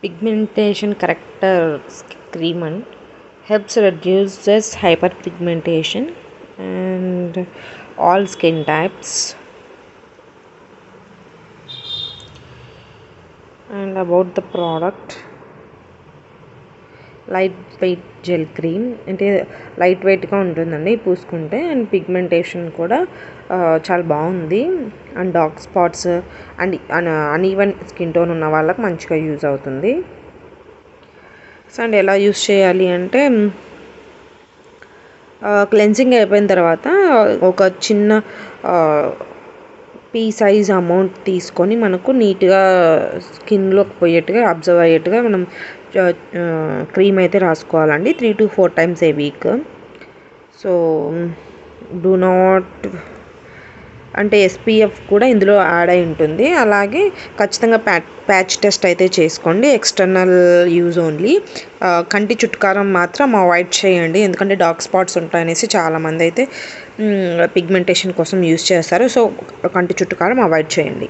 Pigmentation corrector cream and helps reduces hyperpigmentation and all skin types. And about the product, light weight gel cream అంటే light వెయిట్గా ఉంటుందండి పూసుకుంటే, and pigmentation కూడా చాలా బాగుంది. And dark spots and uneven skin tone ఉన్న వాళ్ళకి మంచిగా use అవుతుంది. సో అండ్ ఎలా యూజ్ చేయాలి అంటే, క్లెన్సింగ్ అయిపోయిన తర్వాత ఒక చిన్న పీ సైజ్ అమౌంట్ తీసుకొని మనకు నీట్గా స్కిన్లోకి పోయేట్టుగా అబ్జర్వ్ అయ్యేట్టుగా మనం క్రీమ్ అయితే రాసుకోవాలండి 3 to 4 times A week. So do not అంటే ఎస్పీఎఫ్ కూడా ఇందులో యాడ్ అయి ఉంటుంది. అలాగే ఖచ్చితంగా ప్యాచ్ టెస్ట్ అయితే చేసుకోండి, ఎక్స్టర్నల్ యూజ్ ఓన్లీ. కంటి చుట్టుకారం మాత్రం అవాయిడ్ చేయండి, ఎందుకంటే డార్క్ స్పాట్స్ ఉంటాయనేసి చాలామంది అయితే పిగ్మెంటేషన్ కోసం యూజ్ చేస్తారు. సో కంటి చుట్టుకారం అవాయిడ్ చేయండి.